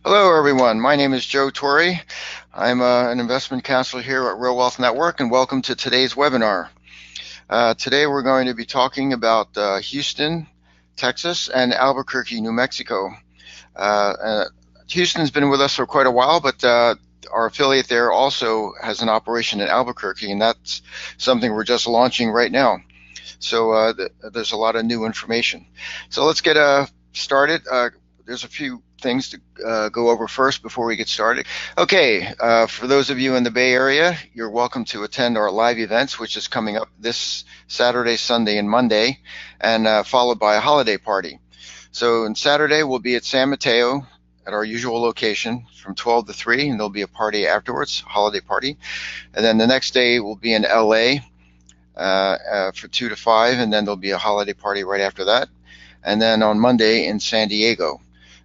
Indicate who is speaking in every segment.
Speaker 1: Hello, everyone. My name is Joe Torrey. I'm an investment counselor here at Real Wealth Network, and welcome to today's webinar. Today, we're going to be talking about Houston, Texas, and Albuquerque, New Mexico. Houston's been with us for quite a while, but our affiliate there also has an operation in Albuquerque, and that's something we're just launching right now. So there's a lot of new information. So let's get started. There's a few things to go over first before we get started. Okay, for those of you in the Bay Area, you're welcome to attend our live events, which is coming up this Saturday, Sunday, and Monday, and followed by a holiday party. So on Saturday, we'll be at San Mateo at our usual location from 12 to 3, and there'll be a party afterwards, holiday party. And then the next day, we'll be in LA for 2 to 5, and then there'll be a holiday party right after that. And then on Monday in San Diego.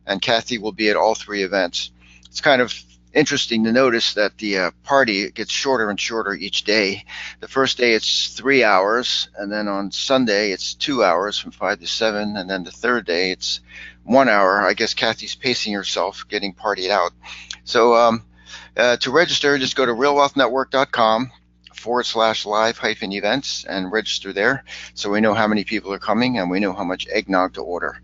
Speaker 1: And Kathy will be at all three events. It's kind of interesting to notice that the party gets shorter and shorter each day. The first day it's 3 hours, and then on Sunday it's 2 hours from 5 to 7, and then the third day it's 1 hour. I guess Kathy's pacing herself, getting partied out. So to register, just go to realwealthnetwork.com/live-events and register there, so we know how many people are coming and we know how much eggnog to order.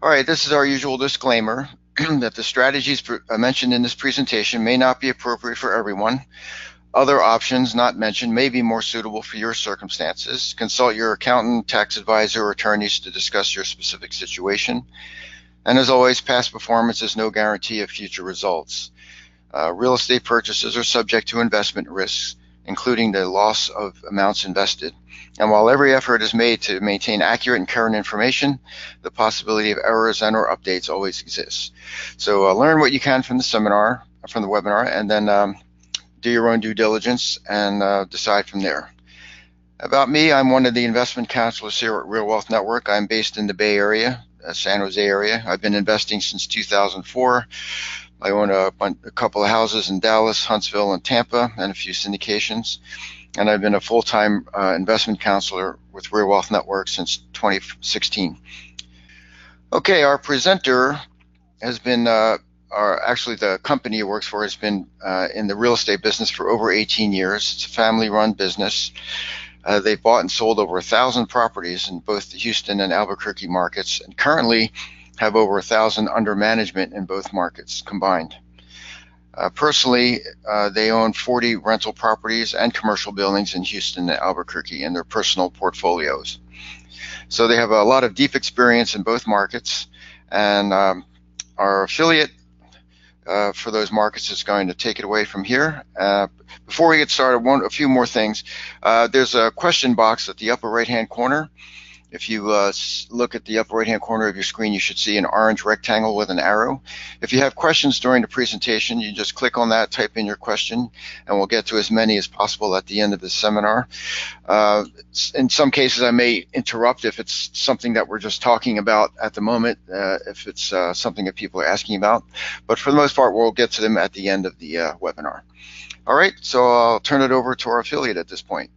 Speaker 1: All right, this is our usual disclaimer that the strategies mentioned in this presentation may not be appropriate for everyone. Other options not mentioned may be more suitable for your circumstances. Consult your accountant, tax advisor, or attorneys to discuss your specific situation. And as always, past performance is no guarantee of future results. Real estate purchases are subject to investment risks, including the loss of amounts invested. And while every effort is made to maintain accurate and current information, the possibility of errors and or updates always exists. So learn what you can from the webinar, and then do your own due diligence and decide from there. About me, I'm one of the investment counselors here at Real Wealth Network. I'm based in the Bay Area, San Jose area. I've been investing since 2004. I own a couple of houses in Dallas, Huntsville, and Tampa, and a few syndications. And I've been a full-time investment counselor with Real Wealth Network since 2016. Okay, our presenter has been, actually the company he works for has been in the real estate business for over 18 years. It's a family-run business. They've bought and sold over 1,000 properties in both the Houston and Albuquerque markets, and currently have over 1,000 under management in both markets combined. Personally, they own 40 rental properties and commercial buildings in Houston and Albuquerque in their personal portfolios. So they have a lot of deep experience in both markets, and our affiliate for those markets is going to take it away from here. Before we get started, a few more things. There's a question box at the upper right-hand corner. If you look at the upper right-hand corner of your screen, you should see an orange rectangle with an arrow. If you have questions during the presentation, you just click on that, type in your question, and we'll get to as many as possible at the end of the seminar. In some cases, I may interrupt if it's something that we're just talking about at the moment, if it's something that people are asking about. But for the most part, we'll get to them at the end of the webinar. All right, so I'll turn it over to our affiliate at this point.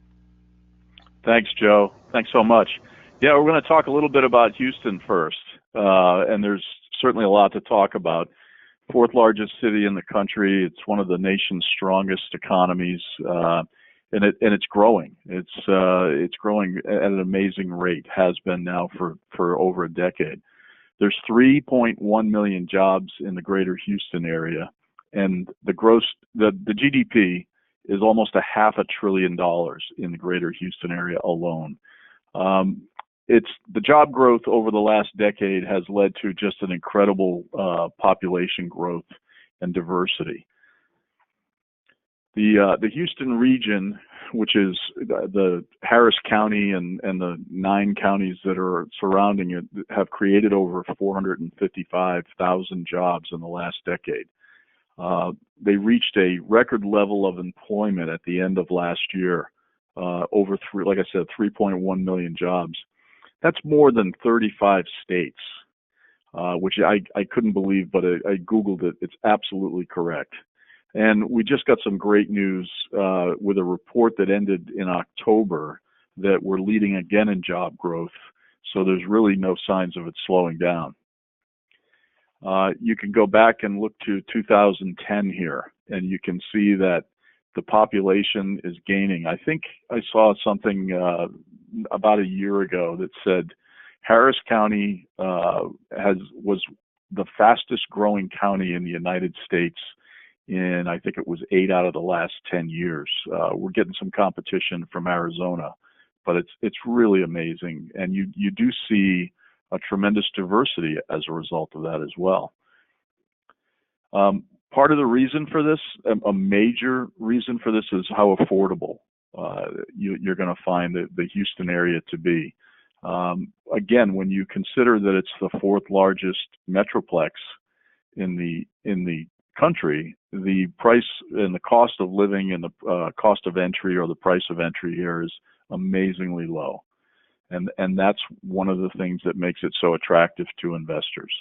Speaker 2: Thanks, Joe. Thanks so much. Yeah, we're going to talk a little bit about Houston first, and there's certainly a lot to talk about. Fourth largest city in the country. It's one of the nation's strongest economies, and it's growing. It's growing at an amazing rate. Has been now for over a decade. There's 3.1 million jobs in the greater Houston area, and the GDP is almost $500 billion in the greater Houston area alone. The job growth over the last decade has led to just an incredible population growth and diversity. The Houston region, which is the Harris County and the 9 counties that are surrounding it, have created over 455,000 jobs in the last decade. They reached a record level of employment at the end of last year, over 3.1 million jobs. That's more than 35 states, which I couldn't believe, but I Googled it. It's absolutely correct. And we just got some great news with a report that ended in October that we're leading again in job growth. So there's really no signs of it slowing down. You can go back and look to 2010 here, and you can see that the population is gaining. I think I saw something about a year ago that said Harris County was the fastest growing county in the United States in, I think it was 8 out of the last 10 years. We're getting some competition from Arizona, but it's really amazing, and you do see a tremendous diversity as a result of that as well. Part of the reason for this, a major reason for this, is how affordable you're going to find the Houston area to be. Again, when you consider that it's the fourth largest metroplex in the country, the price and the cost of living and the cost of entry, or the price of entry here, is amazingly low. And that's one of the things that makes it so attractive to investors,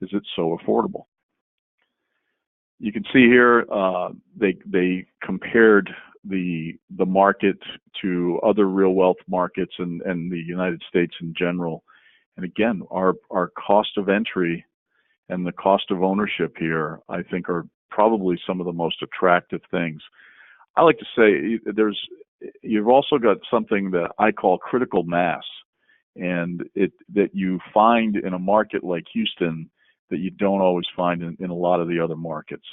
Speaker 2: is it's so affordable. You can see here they compared the market to other real wealth markets and the United States in general. And again, our cost of entry and the cost of ownership here, I think, are probably some of the most attractive things. I like to say you've also got something that I call critical mass, and that you find in a market like Houston that you don't always find in a lot of the other markets.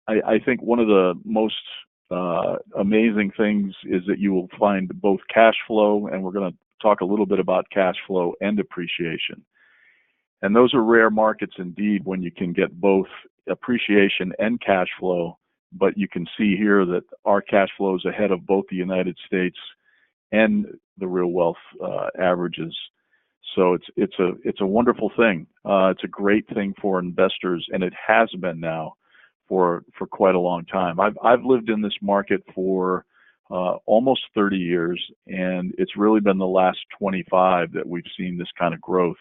Speaker 2: I think one of the most amazing things is that you will find both cash flow, and we're going to talk a little bit about cash flow, and appreciation. And those are rare markets indeed, when you can get both appreciation and cash flow. But you can see here that our cash flow is ahead of both the United States and the real wealth averages. So it's a wonderful thing. It's a great thing for investors, and it has been now for quite a long time. I've lived in this market for almost 30 years, and it's really been the last 25 that we've seen this kind of growth.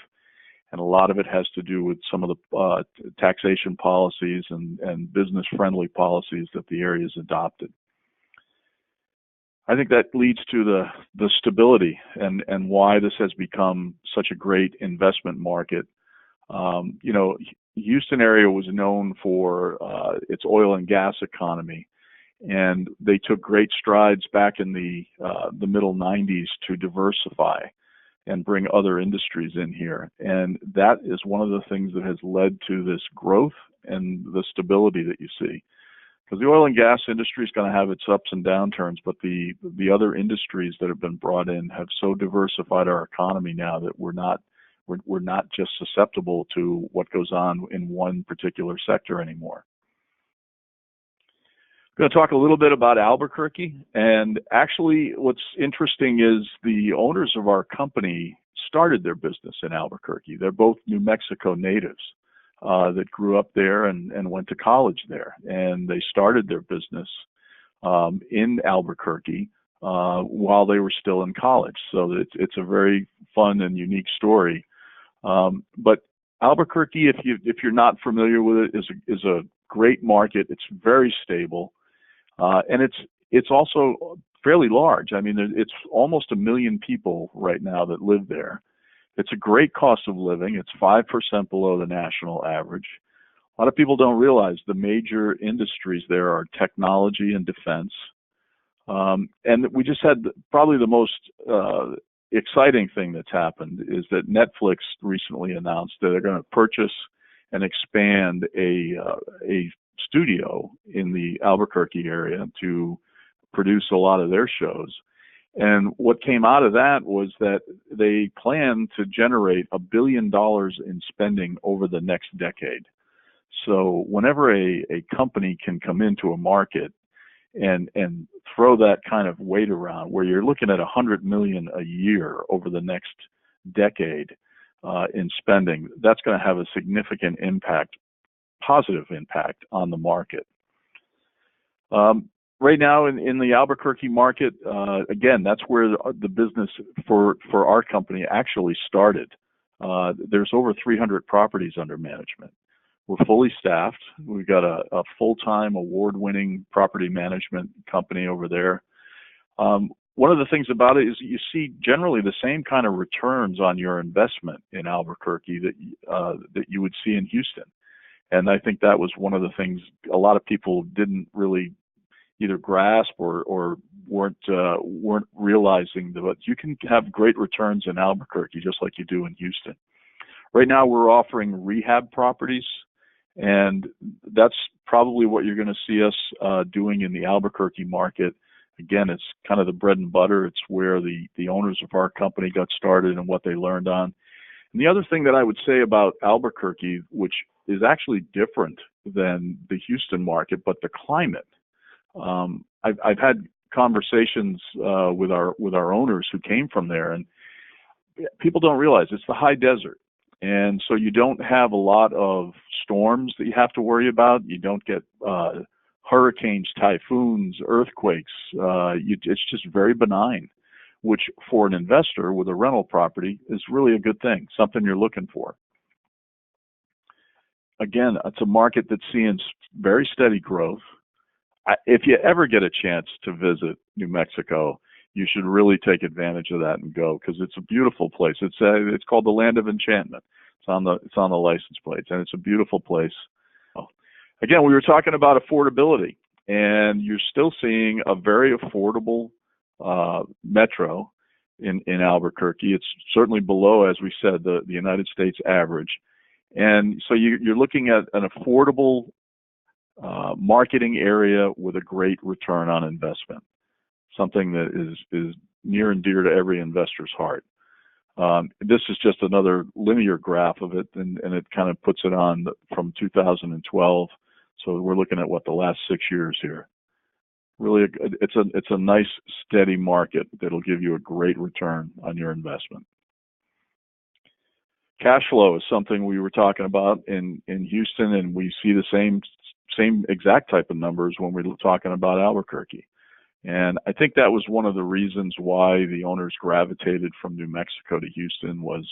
Speaker 2: And a lot of it has to do with some of the taxation policies and business-friendly policies that the area has adopted. I think that leads to the stability and why this has become such a great investment market. Houston area was known for its oil and gas economy, and they took great strides back in the middle 90s to diversify and bring other industries in here. And that is one of the things that has led to this growth and the stability that you see. Because the oil and gas industry is going to have its ups and downturns, but the other industries that have been brought in have so diversified our economy now that we're not just susceptible to what goes on in one particular sector anymore. I'm going to talk a little bit about Albuquerque. And actually, what's interesting is the owners of our company started their business in Albuquerque. They're both New Mexico natives that grew up there and went to college there. And they started their business in Albuquerque while they were still in college. So it's a very fun and unique story. But Albuquerque, if you're not familiar with it, is a great market. It's very stable, and it's also fairly large. I mean, it's almost 1 million people right now that live there. It's a great cost of living. It's 5% below the national average. A lot of people don't realize the major industries there are technology and defense. And we just had probably the most exciting thing that's happened is that Netflix recently announced that they're going to purchase and expand a studio in the Albuquerque area to produce a lot of their shows. And what came out of that was that they plan to generate $1 billion in spending over the next decade. So whenever a company can come into a market and throw that kind of weight around, where you're looking at $100 million a year over the next decade in spending, that's going to have a significant impact, positive impact on the market. Right now in the Albuquerque market, again, that's where the business for our company actually started. There's over 300 properties under management. We're fully staffed. We've got a full-time award-winning property management company over there. one of the things about it is that you see generally the same kind of returns on your investment in Albuquerque that you would see in Houston. And I think that was one of the things a lot of people didn't really either grasp or weren't realizing that you can have great returns in Albuquerque just like you do in Houston. Right now we're offering rehab properties, and that's probably what you're going to see us doing in the Albuquerque market. Again, it's kind of the bread and butter. It's where the owners of our company got started and what they learned on. And the other thing that I would say about Albuquerque, which is actually different than the Houston market, but the climate. I've had conversations with our owners who came from there, and people don't realize it's the high desert. And so you don't have a lot of storms that you have to worry about. You don't get hurricanes, typhoons, earthquakes. It's just very benign, which for an investor with a rental property is really a good thing, something you're looking for. Again, it's a market that's seeing very steady growth. If you ever get a chance to visit New Mexico, you should really take advantage of that and go, because it's a beautiful place. It's called the Land of Enchantment. It's on the license plates, and it's a beautiful place. Again, we were talking about affordability, and you're still seeing a very affordable metro in Albuquerque. It's certainly below, as we said, the United States average. And so you're looking at an affordable marketing area with a great return on investment, something that is near and dear to every investor's heart. This is just another linear graph of it, and it kind of puts it on from 2012. So we're looking at the last 6 years here. Really, it's a nice steady market that'll give you a great return on your investment. Cash flow is something we were talking about in Houston, and we see the same exact type of numbers when we're talking about Albuquerque. And I think that was one of the reasons why the owners gravitated from New Mexico to Houston. Was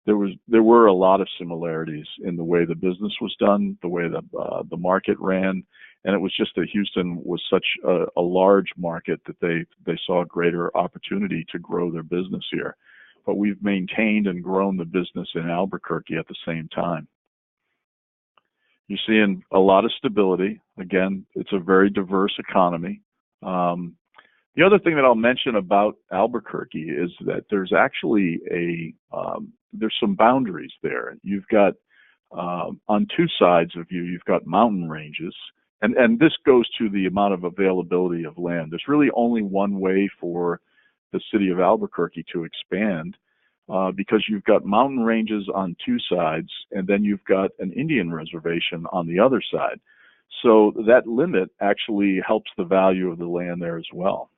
Speaker 2: there were a lot of similarities in the way the business was done, the way the market ran, and it was just that Houston was such a large market that they saw a greater opportunity to grow their business here. But we've maintained and grown the business in Albuquerque at the same time. You're seeing a lot of stability. Again, it's a very diverse economy. The other thing that I'll mention about Albuquerque is that there's actually there's some boundaries there. You've got on two sides of you've got mountain ranges, and this goes to the amount of availability of land. There's really only one way for the city of Albuquerque to expand, because you've got mountain ranges on two sides, and then you've got an Indian reservation on the other side. So that limit actually helps the value of the land there as well.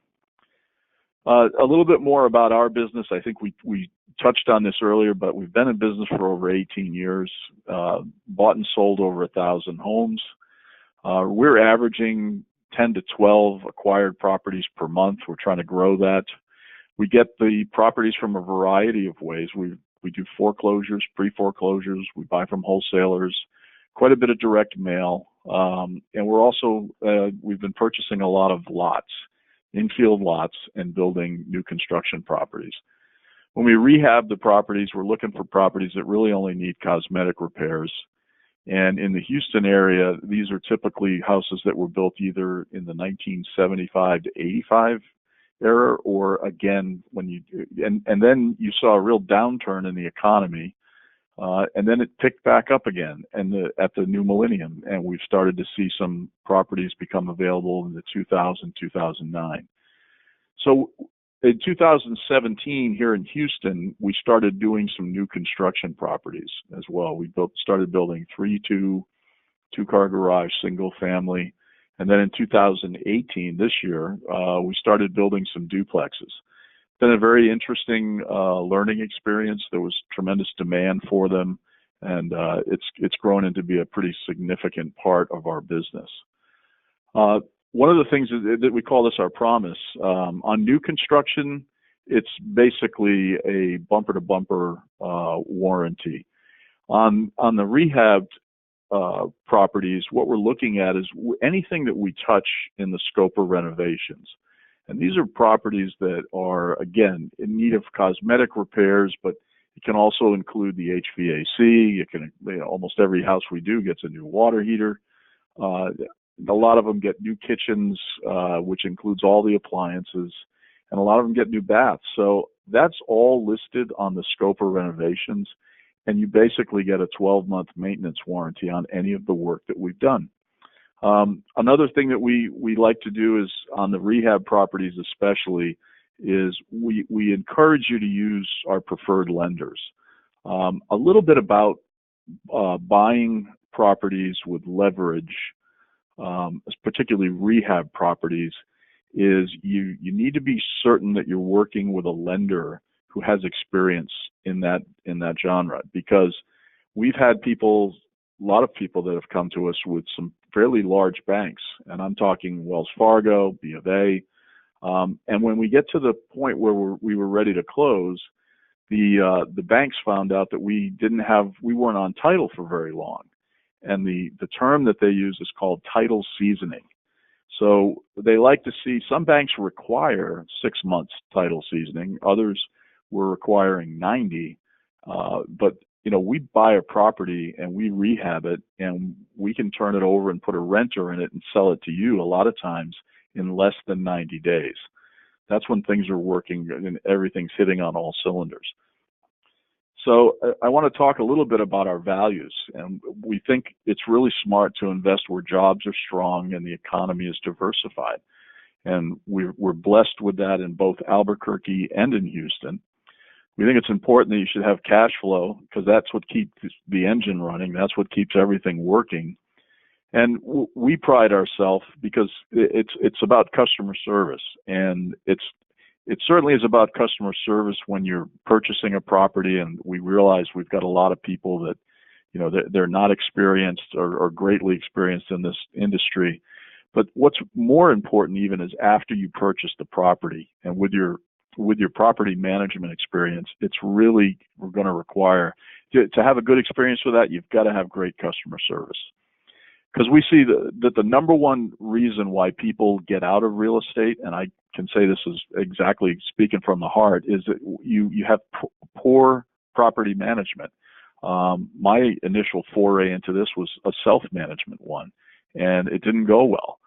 Speaker 2: A little bit more about our business. I think we touched on this earlier, but we've been in business for over 18 years, bought and sold over 1,000 homes. We're averaging 10 to 12 acquired properties per month. We're trying to grow that. We get the properties from a variety of ways. We do foreclosures, pre-foreclosures. We buy from wholesalers, quite a bit of direct mail. And we're also, we've been purchasing a lot of lots, infield lots, and building new construction properties. When we rehab the properties, we're looking for properties that really only need cosmetic repairs. And in the Houston area, these are typically houses that were built either in the 1975 to 85 era, or again, and then you saw a real downturn in the economy. And then it picked back up again at the new millennium, and we've started to see some properties become available in the 2009. So in 2017 here in Houston, we started doing some new construction properties as well. We started building 3 two-car garage, single family. And then in 2018, this year, we started building some duplexes. Been a very interesting learning experience. There was tremendous demand for them, and it's grown into be a pretty significant part of our business. One of the things that we call this our promise on new construction, it's basically a bumper-to-bumper warranty. On the rehabbed properties, what we're looking at is anything that we touch in the scope of renovations. And these are properties that are, again, in need of cosmetic repairs, but it can also include the HVAC. It can, almost every house we do gets a new water heater. A lot of them get new kitchens, which includes all the appliances, and a lot of them get new baths. So that's all listed on the scope of renovations, and you basically get a 12-month maintenance warranty on any of the work that we've done. Another thing that we like to do is on the rehab properties especially is we encourage you to use our preferred lenders. A little bit about buying properties with leverage, particularly rehab properties, is you need to be certain that you're working with a lender who has experience in that genre, because we've had a lot of people that have come to us with some fairly large banks, and I'm talking Wells Fargo, B of A, and when we get to the point where we were ready to close, the banks found out that we weren't on title for very long, and the term that they use is called title seasoning. So they like to see, some banks require 6 months title seasoning, others were requiring 90, but we buy a property and we rehab it, and we can turn it over and put a renter in it and sell it to you a lot of times in less than 90 days. That's when things are working and everything's hitting on all cylinders. So I want to talk a little bit about our values, and we think it's really smart to invest where jobs are strong and the economy is diversified. And we're blessed with that in both Albuquerque and in Houston. We think it's important that you should have cash flow, because that's what keeps the engine running. That's what keeps everything working. And we pride ourselves because it's about customer service, and it certainly is about customer service when you're purchasing a property, and we realize we've got a lot of people that, they're not experienced or greatly experienced in this industry. But what's more important even is after you purchase the property, and with your property management experience, it's really going to require to have a good experience with that. You've got to have great customer service. Because we see that the number one reason why people get out of real estate, and I can say this is exactly speaking from the heart, is that you have poor property management. My initial foray into this was a self-management one, and it didn't go well.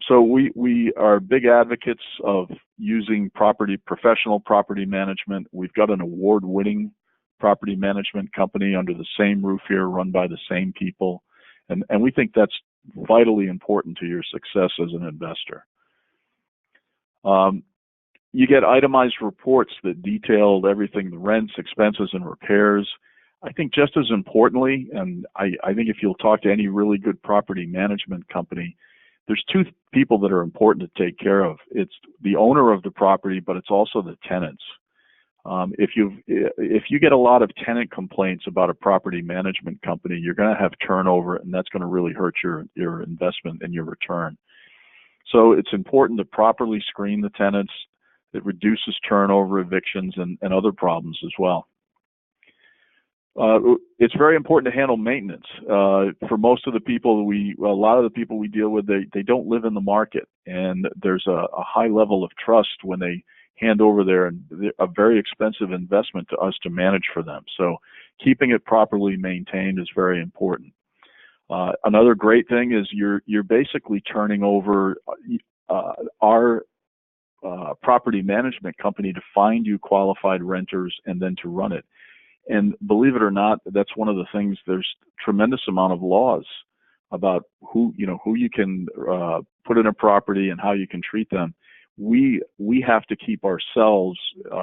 Speaker 2: So we are big advocates of using professional property management. We've got an award-winning property management company under the same roof here, run by the same people. And we think that's vitally important to your success as an investor. You get itemized reports that detail everything, the rents, expenses, and repairs. I think just as importantly, and I think if you'll talk to any really good property management company, there's two people that are important to take care of. It's the owner of the property, but it's also the tenants. If you get a lot of tenant complaints about a property management company, you're going to have turnover, and that's going to really hurt your investment and your return. So it's important to properly screen the tenants. It reduces turnover, evictions, and other problems as well. It's very important to handle maintenance. For most of the people a lot of the people we deal with, they don't live in the market, and there's a high level of trust when they hand over a very expensive investment to us to manage for them. So keeping it properly maintained is very important. Another great thing is you're basically turning over our property management company to find you qualified renters and then to run it. And believe it or not, that's one of the things. There's tremendous amount of laws about who you can put in a property and how you can treat them. We have to keep ourselves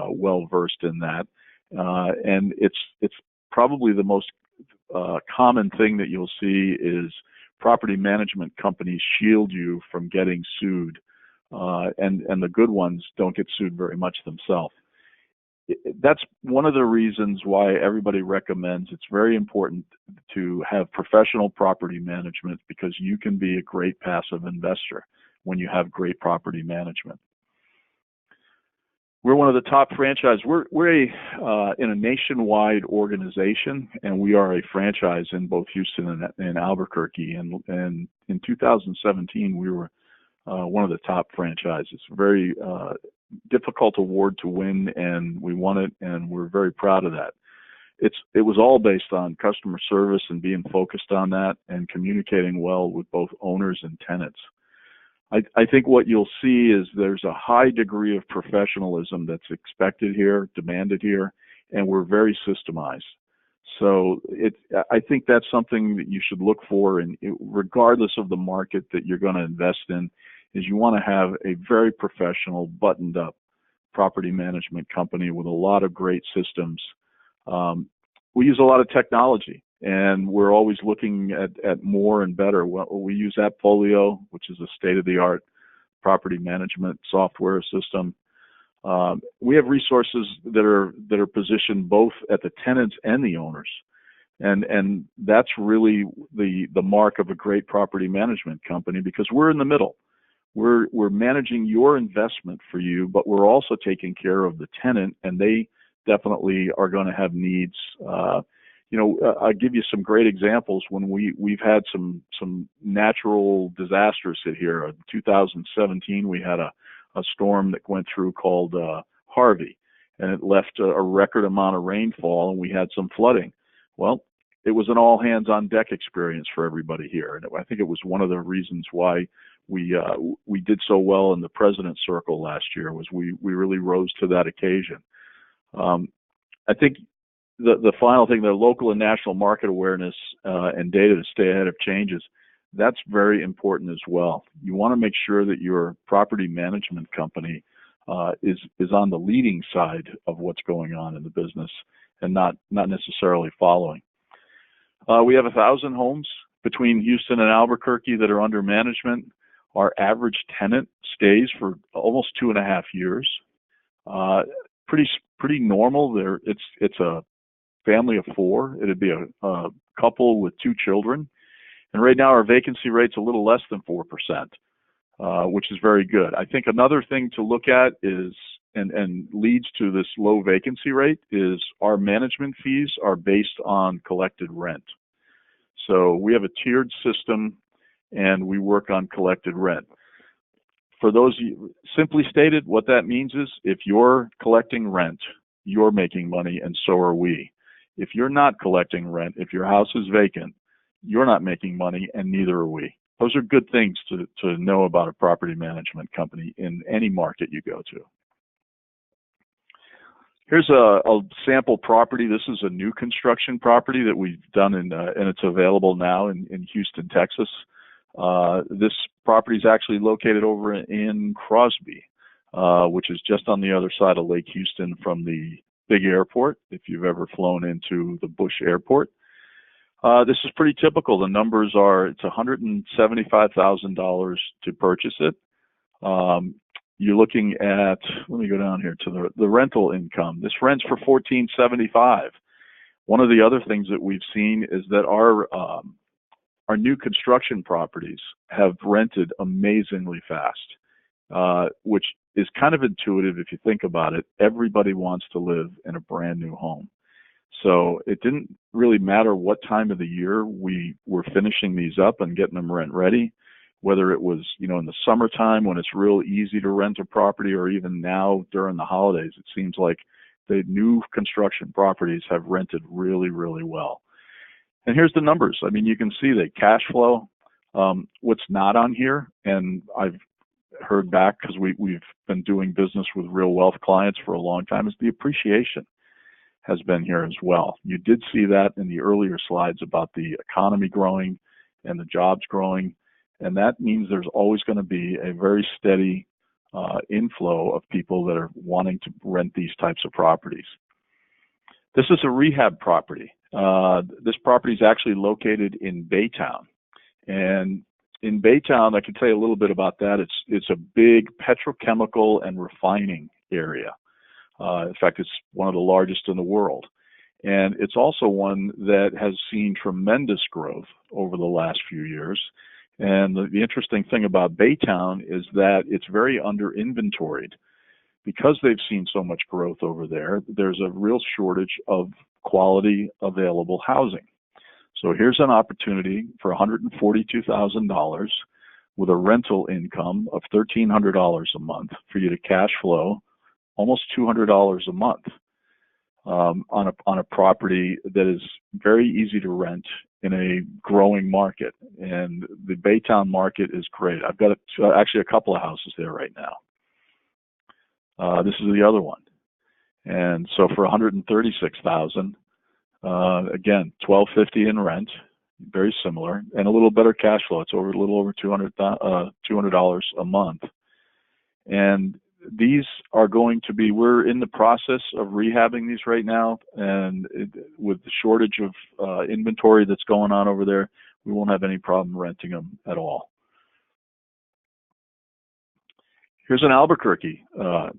Speaker 2: well versed in that, and it's probably the most common thing that you'll see is property management companies shield you from getting sued, and the good ones don't get sued very much themselves. That's one of the reasons why everybody recommends it's very important to have professional property management, because you can be a great passive investor when you have great property management. We're one of the top franchise. We're in a nationwide organization, and we are a franchise in both Houston and Albuquerque. And in 2017, we were one of the top franchises. Very difficult award to win, and we won it, and we're very proud of that. It was all based on customer service and being focused on that and communicating well with both owners and tenants. I think what you'll see is there's a high degree of professionalism that's expected here, demanded here, and we're very systemized. So I think that's something that you should look for, and regardless of the market that you're going to invest in, is you want to have a very professional, buttoned-up property management company with a lot of great systems. We use a lot of technology, and we're always looking at more and better. We use Appfolio, which is a state-of-the-art property management software system. We have resources that are positioned both at the tenants and the owners, and that's really the mark of a great property management company, because we're in the middle. We're managing your investment for you, but we're also taking care of the tenant, and they definitely are going to have needs. I'll give you some great examples when we've had some natural disasters hit here. In 2017, we had a storm that went through called Harvey, and it left a record amount of rainfall, and we had some flooding. Well, it was an all hands on deck experience for everybody here, and I think it was one of the reasons why we did so well in the President's Circle last year. Was we really rose to that occasion. I think the final thing, the local and national market awareness and data to stay ahead of changes, that's very important as well. You want to make sure that your property management company is on the leading side of what's going on in the business and not necessarily following. We have 1,000 homes between Houston and Albuquerque that are under management. Our average tenant stays for almost 2.5 years. Pretty normal. It's a family of 4. It'd be a couple with 2 children. And right now our vacancy rate's a little less than 4%, which is very good. I think another thing to look at is, and leads to this low vacancy rate, is our management fees are based on collected rent. So we have a tiered system, and we work on collected rent. For those, simply stated, what that means is if you're collecting rent, you're making money, and so are we. If you're not collecting rent, if your house is vacant, you're not making money, and neither are we. Those are good things to know about a property management company in any market you go to. Here's a sample property. This is a new construction property that we've done, and it's available now in Houston, Texas. This property is actually located over in Crosby, which is just on the other side of Lake Houston from the big airport, if you've ever flown into the Bush Airport. This is pretty typical. The numbers are, it's $175,000 to purchase it. You're looking at, let me go down here to the rental income. This rents for $1,475. One of the other things that we've seen is that our new construction properties have rented amazingly fast, which is kind of intuitive if you think about it. Everybody wants to live in a brand new home. So it didn't really matter what time of the year we were finishing these up and getting them rent ready, whether it was, in the summertime when it's real easy to rent a property, or even now during the holidays. It seems like the new construction properties have rented really, really well. And here's the numbers. I mean, you can see that cash flow. What's not on here, and I've heard back because we've been doing business with real wealth clients for a long time, is the appreciation has been here as well. You did see that in the earlier slides about the economy growing and the jobs growing, and that means there's always going to be a very steady inflow of people that are wanting to rent these types of properties. This is a rehab property. This property is actually located in Baytown, and in Baytown, I can tell you a little bit about that. It's a big petrochemical and refining area. In fact, it's one of the largest in the world. And it's also one that has seen tremendous growth over the last few years. And the interesting thing about Baytown is that it's very under inventoried. Because they've seen so much growth over there, there's a real shortage of quality available housing. So here's an opportunity for $142,000 with a rental income of $1,300 a month for you to cash flow almost $200 a month on a property that is very easy to rent in a growing market. And the Baytown market is great. I've got actually a couple of houses there right now. This is the other one. And so for $136,000, again, $1,250 in rent, very similar, and a little better cash flow. It's a little over $200 a month. And these are going to be, we're in the process of rehabbing these right now, and with the shortage of inventory that's going on over there, we won't have any problem renting them at all. Here's an Albuquerque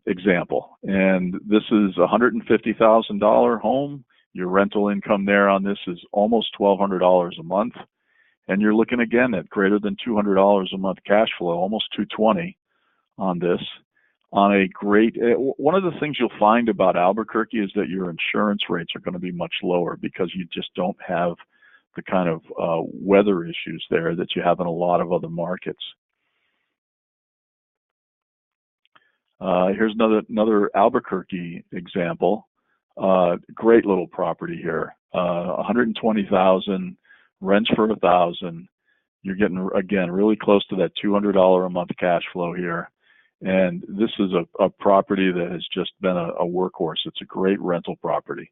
Speaker 2: example, and this is a $150,000 home. Your rental income there on this is almost $1,200 a month, and you're looking again at greater than $200 a month cash flow, almost $220 on this. On a great, one of the things you'll find about Albuquerque is that your insurance rates are going to be much lower because you just don't have the kind of weather issues there that you have in a lot of other markets. Here's another Albuquerque example. Great little property here. $120,000, rents for $1,000. You're getting, again, really close to that $200 a month cash flow here. And this is a property that has just been a workhorse. It's a great rental property.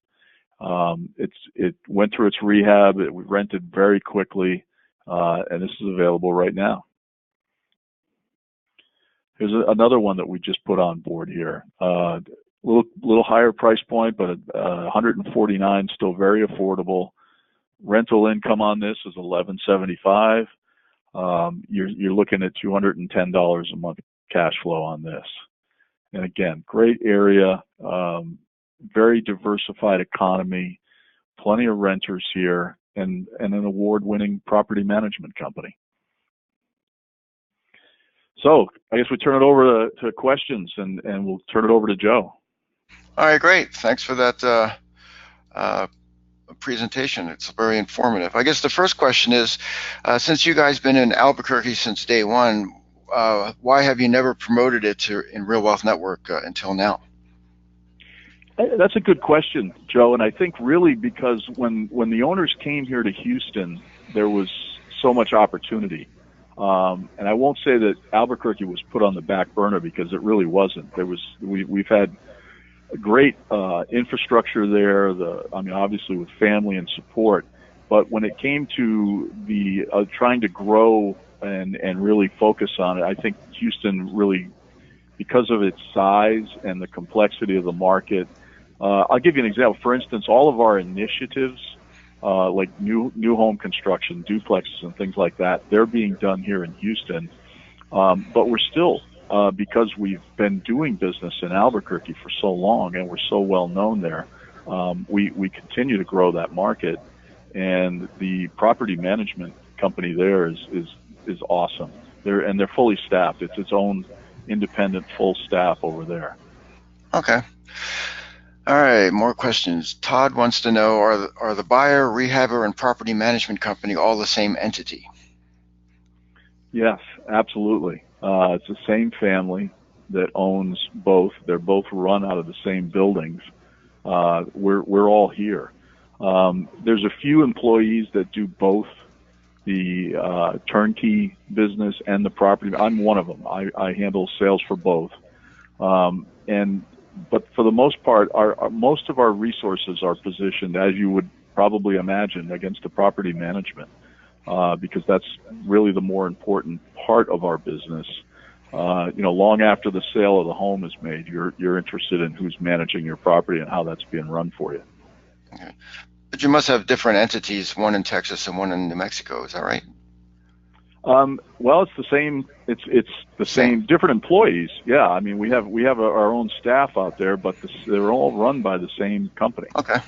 Speaker 2: It went through its rehab. It rented very quickly, and this is available right now. Here's another one that we just put on board here. Little higher price point, but $149, still very affordable. Rental income on this is $1,175. You're looking at $210 a month cash flow on this. And again, great area, very diversified economy, plenty of renters here, and an award-winning property management company. So I guess we turn it over to questions, and we'll turn it over to Joe.
Speaker 1: All right, great. Thanks for that presentation. It's very informative. I guess the first question is, since you guys been in Albuquerque since day one, why have you never promoted it in Real Wealth Network until now?
Speaker 2: That's a good question, Joe. And I think really because when the owners came here to Houston, there was so much opportunity. And I won't say that Albuquerque was put on the back burner, because it really wasn't. We've had a great infrastructure there. Obviously with family and support. But when it came to the trying to grow and really focus on it, I think Houston really, because of its size and the complexity of the market. I'll give you an example. For instance, all of our initiatives, like new home construction, duplexes and things like that, they're being done here in Houston. But we're still, because we've been doing business in Albuquerque for so long and we're so well known there, we continue to grow that market. And the property management company there is awesome. They're fully staffed. It's its own independent full staff over there.
Speaker 1: Okay. All right, more questions. Todd wants to know, are the buyer, rehabber, and property management company all the same entity?
Speaker 2: Yes, absolutely. It's the same family that owns both. They're both run out of the same buildings. We're all here. There's a few employees that do both the turnkey business and the property. I'm one of them. I handle sales for both. But for the most part, most of our resources are positioned, as you would probably imagine, against the property management, because that's really the more important part of our business. Long after the sale of the home is made, you're interested in who's managing your property and how that's being run for you.
Speaker 1: Okay. But you must have different entities, one in Texas and one in New Mexico. Is that right?
Speaker 2: Well, it's the same. It's the same, different employees. Yeah, I mean, we have our own staff out there, but they're all run by the same company.
Speaker 1: Okay.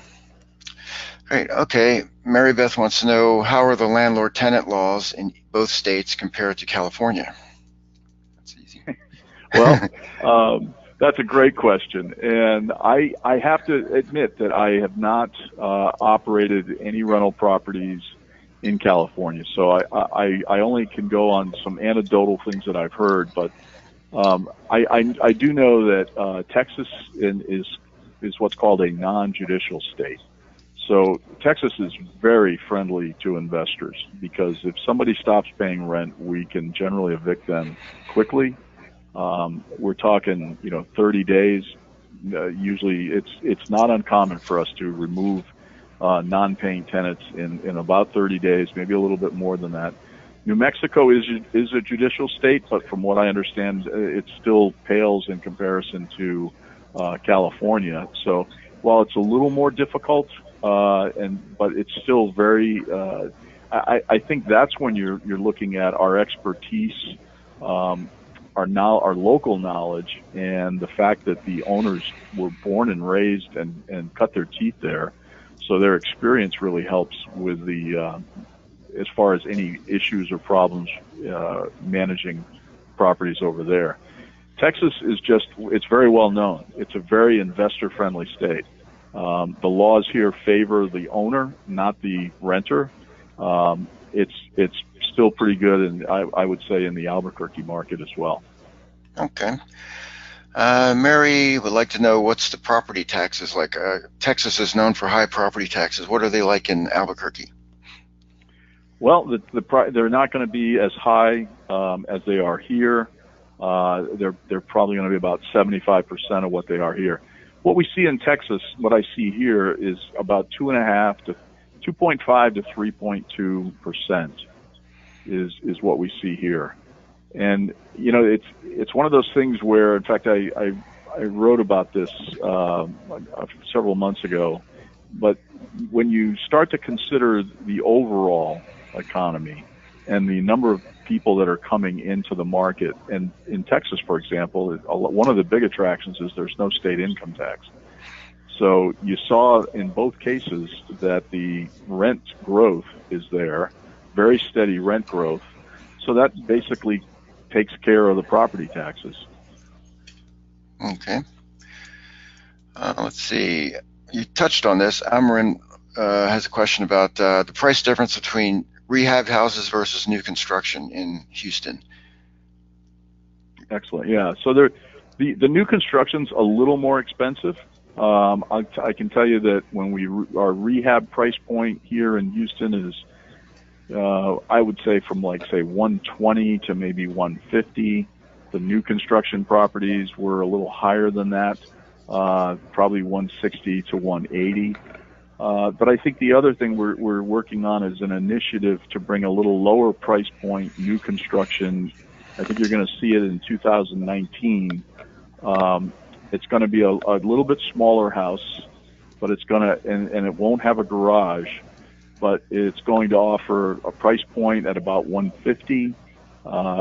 Speaker 1: Great. Okay. Mary Beth wants to know, how are the landlord-tenant laws in both states compared to California? That's easy.
Speaker 2: Well, that's a great question, and I have to admit that I have not operated any rental properties in California. So I only can go on some anecdotal things that I've heard, but I do know that Texas is what's called a non-judicial state. So Texas is very friendly to investors because if somebody stops paying rent, we can generally evict them quickly. We're talking, 30 days. Usually, it's not uncommon for us to remove non-paying tenants in about 30 days, maybe a little bit more than that. New Mexico is a judicial state, but from what I understand, it still pales in comparison to California. So while it's a little more difficult, but it's still very. I think that's when you're looking at our expertise, our local knowledge, and the fact that the owners were born and raised and cut their teeth there, so their experience really helps with the as far as any issues or problems managing properties over there. Texas it's very well known. It's a very investor-friendly state. The laws here favor the owner, not the renter. It's still pretty good, and I would say in the Albuquerque market as well.
Speaker 1: Okay. Mary would like to know what's the property taxes like. Texas is known for high property taxes. What are they like in Albuquerque?
Speaker 2: Well, they're not going to be as high as they are here. They're probably going to be about 75% of what they are here. What we see in Texas, what I see here is about 2.5 to 2.5 to 3.2% is what we see here. And it's one of those things where, in fact, I wrote about this several months ago. But when you start to consider the overall economy and the number of people that are coming into the market, and in Texas, for example, one of the big attractions is there's no state income tax. So you saw in both cases that the rent growth is there, very steady rent growth. So that basically takes care of the property taxes.
Speaker 1: Okay. Let's see. You touched on this. Amarin has a question about the price difference between rehab houses versus new construction in Houston.
Speaker 2: Excellent. Yeah. So the new construction's a little more expensive. I can tell you that when our rehab price point here in Houston is, I would say from say 120 to maybe 150. The new construction properties were a little higher than that, probably 160 to 180. But I think the other thing we're working on is an initiative to bring a little lower price point new construction. I think you're going to see it in 2019. It's going to be a little bit smaller house, but it's going to, and it won't have a garage, but it's going to offer a price point at about 150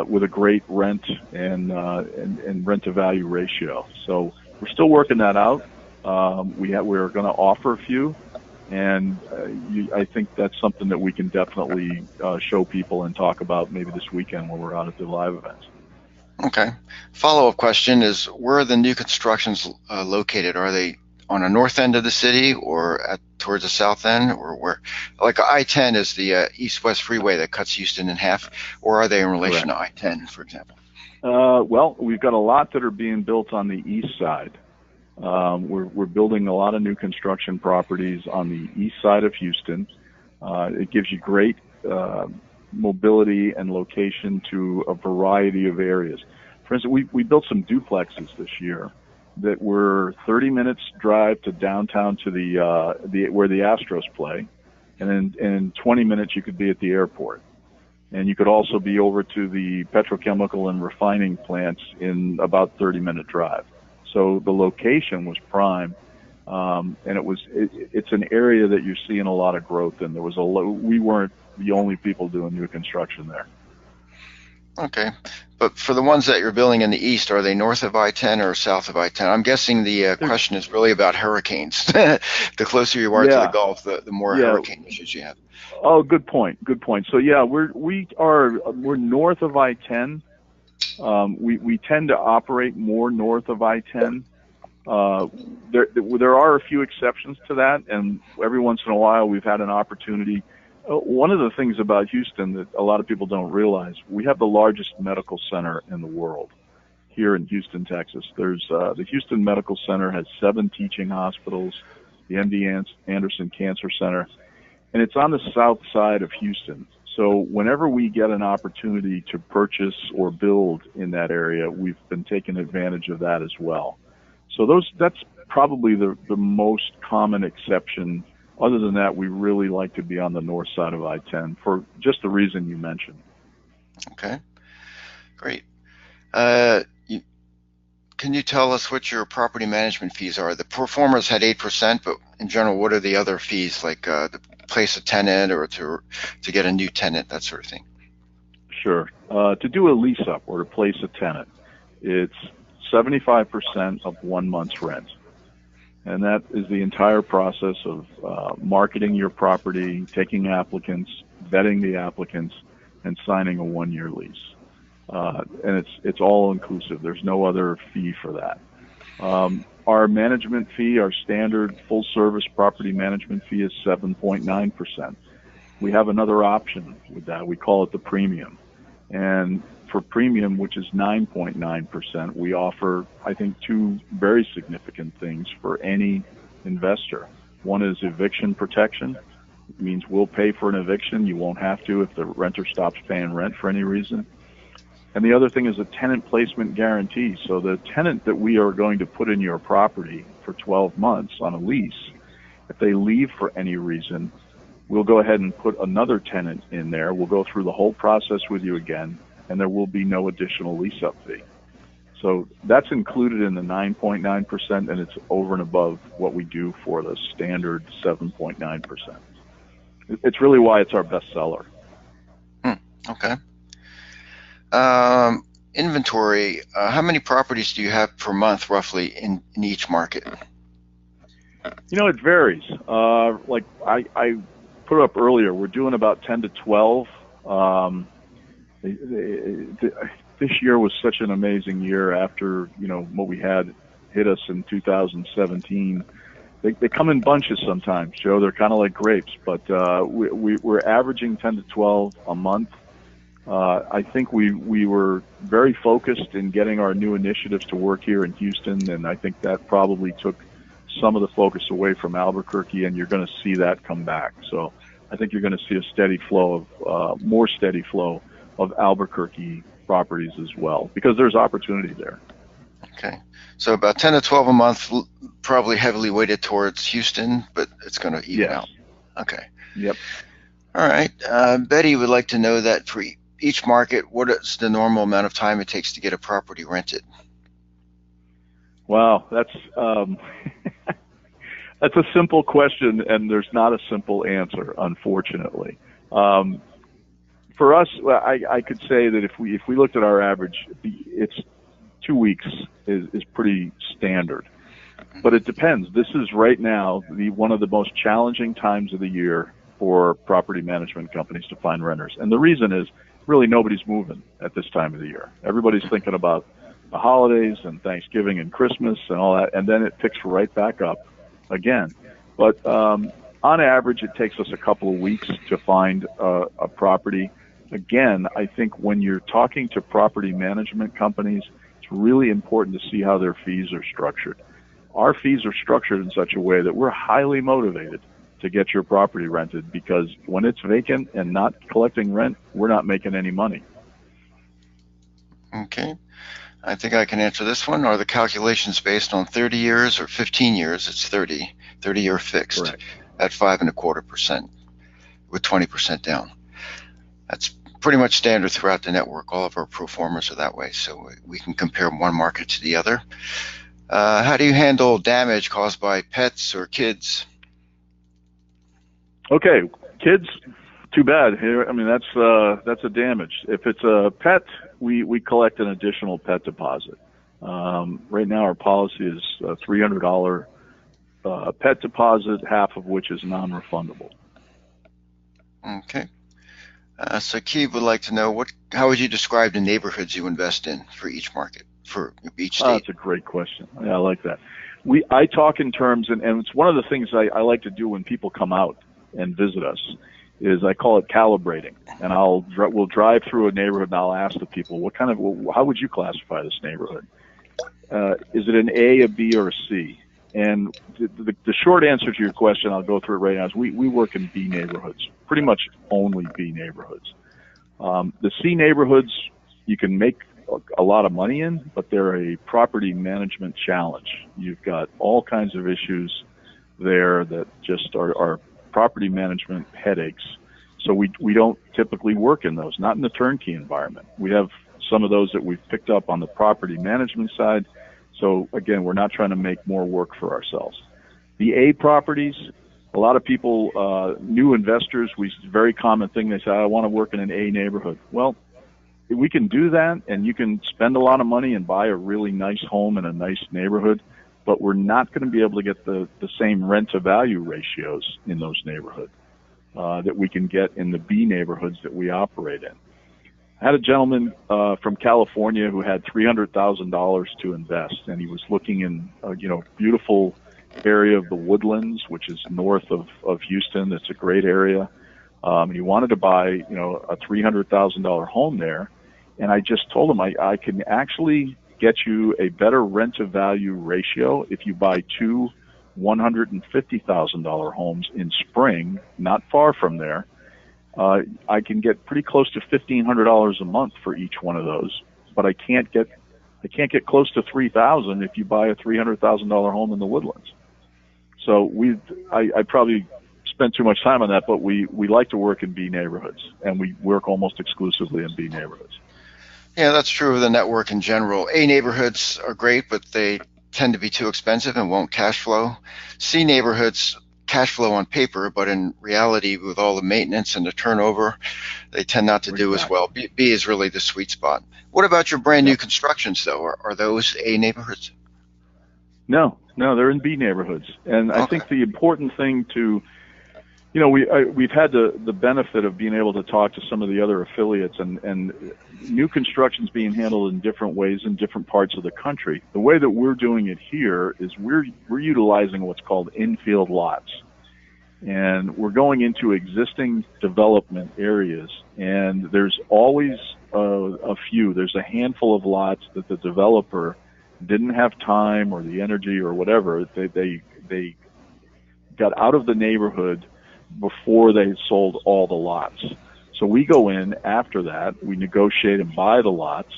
Speaker 2: with a great rent and rent to value ratio. So we're still working that out. We're going to offer a few, and I think that's something that we can definitely show people and talk about maybe this weekend when we're out at the live events.
Speaker 1: Okay. Follow-up question is, where are the new constructions located? Are they on the north end of the city or towards the south end, or where? Like I-10 is the east-west freeway that cuts Houston in half, or are they in relation
Speaker 2: Correct.
Speaker 1: to I-10, for example?
Speaker 2: Well, we've got a lot that are being built on the east side. We're building a lot of new construction properties on the east side of Houston. It gives you great mobility and location to a variety of areas. For instance, we built some duplexes this year that were 30 minutes drive to downtown to the where the Astros play, and in 20 minutes you could be at the airport. And you could also be over to the petrochemical and refining plants in about 30-minute drive. So the location was prime, and it's an area that you're seeing a lot of growth in. We weren't the only people doing new construction there.
Speaker 1: Okay. But for the ones that you're building in the east, are they north of I-10 or south of I-10? I'm guessing the question is really about hurricanes. The closer you are to the Gulf, the more hurricane issues you have.
Speaker 2: Oh, good point. Good point. So yeah, we're north of I-10. We tend to operate more north of I-10. There are a few exceptions to that, and every once in a while we've had an opportunity. One of the things about Houston that a lot of people don't realize, we have the largest medical center in the world here in Houston, Texas. There's the Houston Medical Center has 7 teaching hospitals, the MD Anderson Cancer Center, and it's on the south side of Houston. So whenever we get an opportunity to purchase or build in that area, we've been taking advantage of that as well. So that's probably the most common exception. Other than that, we really like to be on the north side of I-10 for just the reason you mentioned.
Speaker 1: Okay, great. Can you tell us what your property management fees are? The performers had 8%, but in general, what are the other fees, like to place a tenant or to get a new tenant, that sort of thing?
Speaker 2: Sure. To do a lease up or to place a tenant, it's 75% of 1 month's rent. And that is the entire process of marketing your property, taking applicants, vetting the applicants, and signing a 1-year lease. And it's all inclusive. There's no other fee for that. Our management fee, our standard full service property management fee is 7.9%. We have another option with that. We call it the premium. And for premium, which is 9.9%, we offer, I think, 2 very significant things for any investor. One is eviction protection. It means we'll pay for an eviction. You won't have to if the renter stops paying rent for any reason. And the other thing is a tenant placement guarantee. So the tenant that we are going to put in your property for 12 months on a lease, if they leave for any reason, we'll go ahead and put another tenant in there. We'll go through the whole process with you again, and there will be no additional lease-up fee. So that's included in the 9.9%, and it's over and above what we do for the standard 7.9%. It's really why it's our best seller.
Speaker 1: Okay. Inventory, how many properties do you have per month, roughly, in each market?
Speaker 2: You know, it varies. Like I put up earlier, we're doing about 10 to 12. This year was such an amazing year after, what we had hit us in 2017. They come in bunches sometimes, Joe. They're kind of like grapes, but we're averaging 10 to 12 a month. I think we were very focused in getting our new initiatives to work here in Houston, and I think that probably took some of the focus away from Albuquerque, and you're going to see that come back. So I think you're going to see a steady flow of more steady flow of Albuquerque properties as well, because there's opportunity there.
Speaker 1: Okay, so about 10 to 12 a month, probably heavily weighted towards Houston, but it's going to even out. Okay.
Speaker 2: Yep.
Speaker 1: All right. Betty would like to know that for each market, what is the normal amount of time it takes to get a property rented?
Speaker 2: Wow, that's that's a simple question, and there's not a simple answer, unfortunately. For us, I could say that if we looked at our average, it's 2 weeks is pretty standard. But it depends. This is right now one of the most challenging times of the year for property management companies to find renters. And the reason is really nobody's moving at this time of the year. Everybody's thinking about the holidays and Thanksgiving and Christmas and all that, and then it picks right back up again. But on average, it takes us a couple of weeks to find a property. Again, I think when you're talking to property management companies, it's really important to see how their fees are structured. Our fees are structured in such a way that we're highly motivated to get your property rented, because when it's vacant and not collecting rent, we're not making any money.
Speaker 1: Okay. I think I can answer this one. Are the calculations based on 30 years or 15 years? It's 30-year fixed.
Speaker 2: Correct.
Speaker 1: At 5.25% with 20% down. That's pretty much standard throughout the network. All of our pro formas are that way, so we can compare one market to the other. How do you handle damage caused by pets or kids?
Speaker 2: Okay, kids, too bad. Here, I mean, that's a damage. If it's a pet, we collect an additional pet deposit. Right now, our policy is a $300 pet deposit, half of which is non-refundable.
Speaker 1: Okay. So Keith would like to know how would you describe the neighborhoods you invest in for each market, for each state?
Speaker 2: That's a great question. Yeah, I like that. I talk in terms, and it's one of the things I like to do when people come out. and visit us is I call it calibrating. And we'll drive through a neighborhood and I'll ask the people, how would you classify this neighborhood? Is it an A, a B, or a C? And the short answer to your question, I'll go through it right now, is we work in B neighborhoods, pretty much only B neighborhoods. The C neighborhoods, you can make a lot of money in, but they're a property management challenge. You've got all kinds of issues there that just are property management headaches. So we don't typically work in those, not in the turnkey environment. We have some of those that we've picked up on the property management side. So again, we're not trying to make more work for ourselves. The A properties, a lot of people, new investors, very common thing, they say, I want to work in an A neighborhood. Well, we can do that, and you can spend a lot of money and buy a really nice home in a nice neighborhood, but we're not going to be able to get the same rent-to-value ratios in those neighborhoods that we can get in the B neighborhoods that we operate in. I had a gentleman from California who had $300,000 to invest, and he was looking in beautiful area of the Woodlands, which is north of Houston. It's a great area. He wanted to buy a $300,000 home there, and I just told him I can actually get you a better rent-to-value ratio if you buy two $150,000 homes in Spring, not far from there. I can get pretty close to $1,500 a month for each one of those, but I can't get close to $3,000 if you buy a $300,000 home in the Woodlands. So I probably spent too much time on that, but we like to work in B neighborhoods, and we work almost exclusively in B neighborhoods.
Speaker 1: Yeah, that's true of the network in general. A neighborhoods are great, but they tend to be too expensive and won't cash flow. C neighborhoods cash flow on paper, but in reality, with all the maintenance and the turnover, they tend not to do as well. B is really the sweet spot. What about your brand new constructions, though? Are those A neighborhoods?
Speaker 2: No, they're in B neighborhoods. And I think the important thing to, we've had the benefit of being able to talk to some of the other affiliates, and new construction's being handled in different ways in different parts of the country. The way that we're doing it here is we're utilizing what's called infield lots. And we're going into existing development areas, and there's always there's a handful of lots that the developer didn't have time or the energy or whatever. They got out of the neighborhood before they sold all the lots. So we go in after that, we negotiate and buy the lots,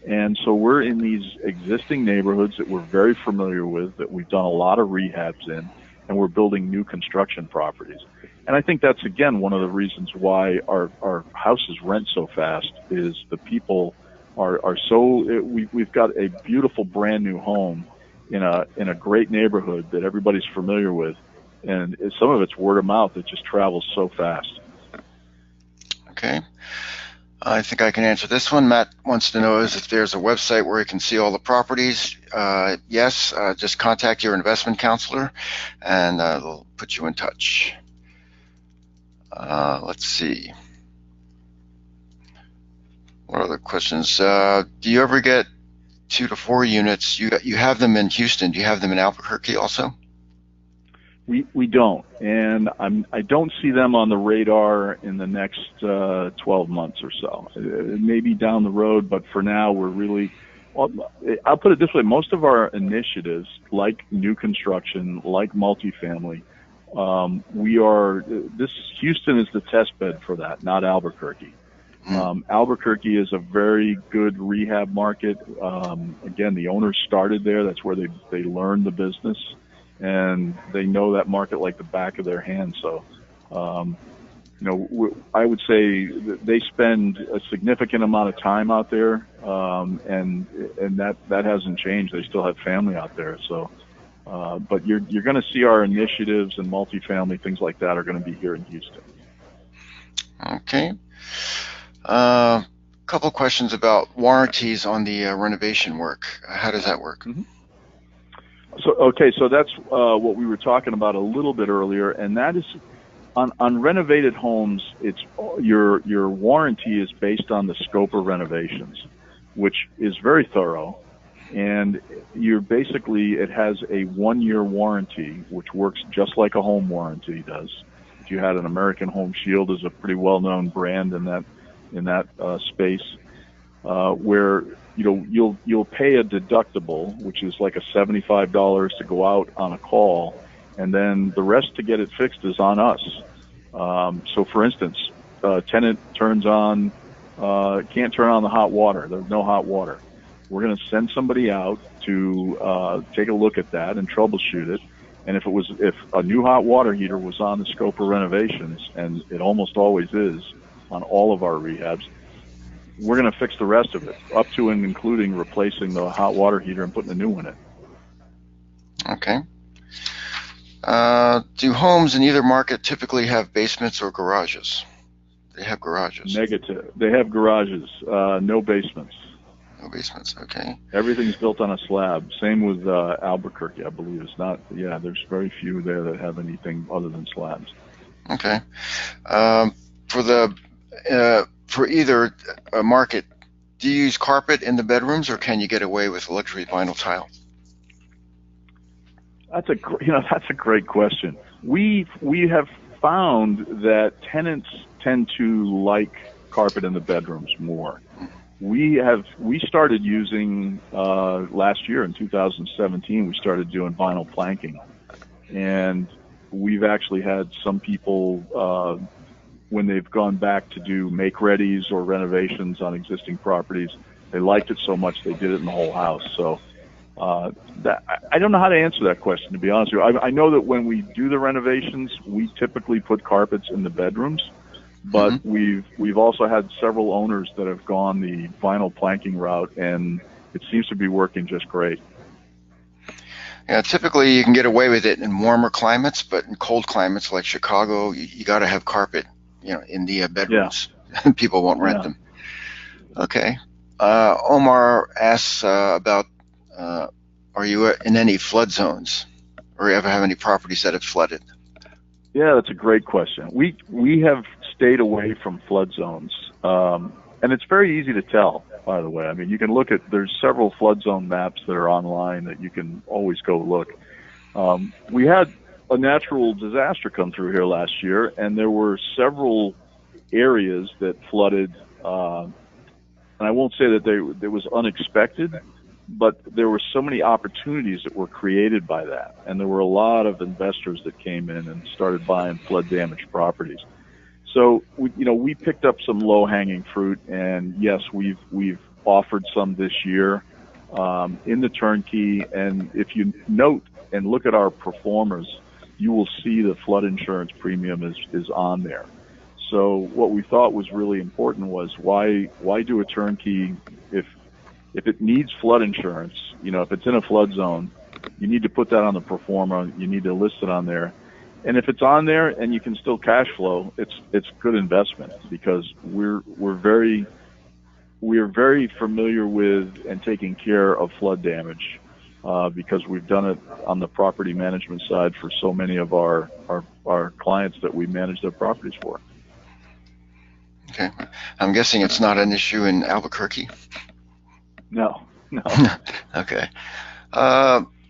Speaker 2: and so we're in these existing neighborhoods that we're very familiar with, that we've done a lot of rehabs in, and we're building new construction properties. And I think that's, again, one of the reasons why our houses rent so fast is the people are so, we've got a beautiful brand new home in a great neighborhood that everybody's familiar with, and some of it's word of mouth that just travels so fast.
Speaker 1: Okay. I think I can answer this one. Matt wants to know if there's a website where he can see all the properties. Yes, just contact your investment counselor, and they'll put you in touch. Let's see. What other questions? Do you ever get 2 to 4 units? You have them in Houston. Do you have them in Albuquerque also?
Speaker 2: We don't, and I don't see them on the radar in the next 12 months or so. Maybe down the road, but for now we're really, well, I'll put it this way, most of our initiatives, like new construction, like multifamily, Houston is the test bed for that, not Albuquerque. Albuquerque is a very good rehab market. Again, the owners started there. That's where they learned the business, and they know that market like the back of their hand. So, I would say they spend a significant amount of time out there, and that hasn't changed. They still have family out there. So, but you're going to see our initiatives and multifamily, things like that, are going to be here in Houston.
Speaker 1: Okay. Couple questions about warranties on the renovation work. How does that work?
Speaker 2: Mm-hmm. So that's what we were talking about a little bit earlier, and that is on renovated homes. It's your warranty is based on the scope of renovations, which is very thorough, and it has a 1-year warranty, which works just like a home warranty does. if you had an American Home Shield, is a pretty well-known brand in that space, where you'll pay a deductible, which is like a $75 to go out on a call, and then the rest to get it fixed is on us. So, for instance, tenant can't turn on the hot water. There's no hot water. We're going to send somebody out to take a look at that and troubleshoot it. And if a new hot water heater was on the scope of renovations, and it almost always is on all of our rehabs, we're going to fix the rest of it, up to and including replacing the hot water heater and putting a new one in.
Speaker 1: Okay. Do homes in either market typically have basements or garages? They have garages.
Speaker 2: Negative. They have garages, no basements.
Speaker 1: No basements, okay.
Speaker 2: Everything's built on a slab. Same with Albuquerque, I believe. It's not, yeah, there's very few there that have anything other than slabs.
Speaker 1: Okay. For either market, do you use carpet in the bedrooms, or can you get away with luxury vinyl tile?
Speaker 2: That's a great question. We have found that tenants tend to like carpet in the bedrooms more. We started using last year in 2017. We started doing vinyl planking, and we've actually had some people when they've gone back to do make-readies or renovations on existing properties, they liked it so much they did it in the whole house. So I don't know how to answer that question, to be honest with you. I know that when we do the renovations, we typically put carpets in the bedrooms, but we've also had several owners that have gone the vinyl planking route, and it seems to be working just great.
Speaker 1: Yeah, typically you can get away with it in warmer climates, but in cold climates like Chicago, you got to have carpet, in the bedrooms. Yeah. People won't rent them. Okay. Omar asks about, are you in any flood zones, or ever have any properties that have flooded?
Speaker 2: Yeah, that's a great question. We have stayed away from flood zones, and it's very easy to tell, by the way. I mean, you can look at, there's several flood zone maps that are online that you can always go look. We had a natural disaster come through here last year, and there were several areas that flooded, and I won't say that it was unexpected, but there were so many opportunities that were created by that, and there were a lot of investors that came in and started buying flood damaged properties. So we picked up some low-hanging fruit, and yes, we've offered some this year in the turnkey. And if you note and look at our performers, you will see the flood insurance premium is on there. So what we thought was really important was why do a turnkey if it needs flood insurance? If it's in a flood zone, you need to put that on the performer. You need to list it on there. And if it's on there and you can still cash flow, it's good investment, because we're very familiar with and taking care of flood damage, because we've done it on the property management side for so many of our clients that we manage their properties for.
Speaker 1: Okay. I'm guessing it's not an issue in Albuquerque?
Speaker 2: No.
Speaker 1: Okay.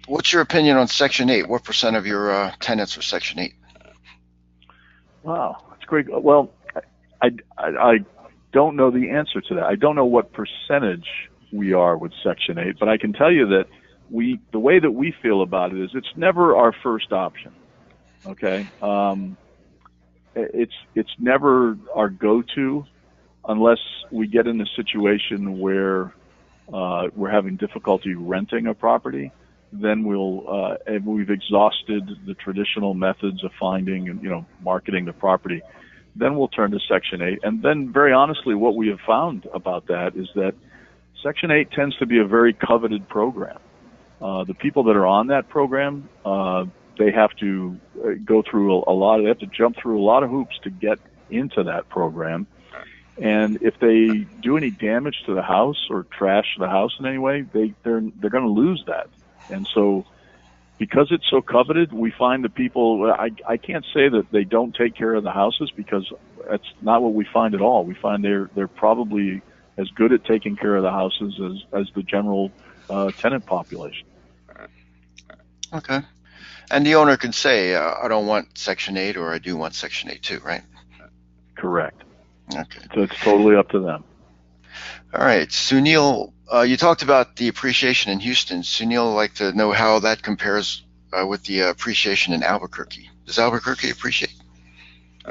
Speaker 1: What's your opinion on Section 8? What % of your tenants are Section 8?
Speaker 2: Wow, that's great. Well, I don't know the answer to that. I don't know what percentage we are with Section 8, but I can tell you that the way that we feel about it is it's never our first option. Okay, it's never our go-to unless we get in a situation where we're having difficulty renting a property. Then we've exhausted the traditional methods of finding and marketing the property. Then we'll turn to Section 8. And then, very honestly, what we have found about that is that Section 8 tends to be a very coveted program. The people that are on that program, they have to go through they have to jump through a lot of hoops to get into that program. And if they do any damage to the house or trash the house in any way, they're going to lose that. And so, because it's so coveted, we find the people, I can't say that they don't take care of the houses, because that's not what we find at all. We find they're probably as good at taking care of the houses as the general tenant population.
Speaker 1: Okay. And the owner can say, I don't want Section 8 or I do want Section 8 too, right?
Speaker 2: Correct.
Speaker 1: Okay.
Speaker 2: So it's totally up to them.
Speaker 1: All right. Sunil, you talked about the appreciation in Houston. Sunil would like to know how that compares with the appreciation in Albuquerque. Does Albuquerque appreciate?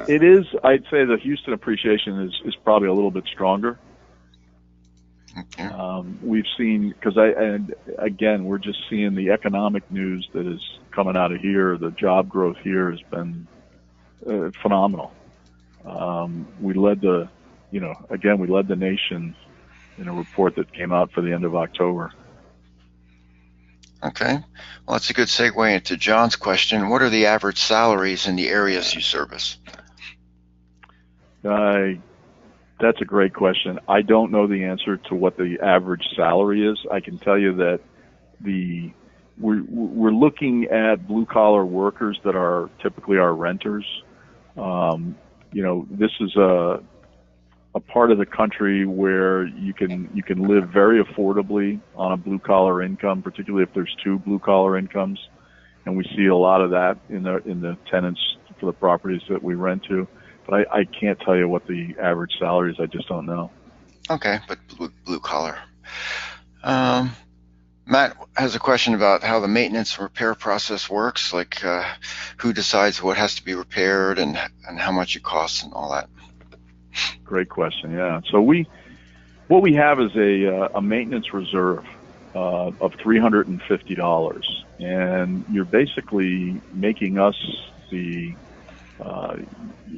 Speaker 2: It is. I'd say the Houston appreciation is probably a little bit stronger.
Speaker 1: Okay.
Speaker 2: We've seen, and again, we're just seeing the economic news that is coming out of here. The job growth here has been phenomenal. We led the nation in a report that came out for the end of October.
Speaker 1: Okay. Well, that's a good segue into John's question. What are the average salaries in the areas you service?
Speaker 2: That's a great question. I don't know the answer to what the average salary is. I can tell you that we're looking at blue collar workers that are typically our renters. This is a part of the country where you can live very affordably on a blue collar income, particularly if there's two blue collar incomes, and we see a lot of that in the tenants for the properties that we rent to. But I can't tell you what the average salary is. I just don't know.
Speaker 1: Okay, but blue collar. Matt has a question about how the maintenance and repair process works, like who decides what has to be repaired and how much it costs and all that.
Speaker 2: Great question. Yeah. So what we have is a maintenance reserve of $350, and you're basically making us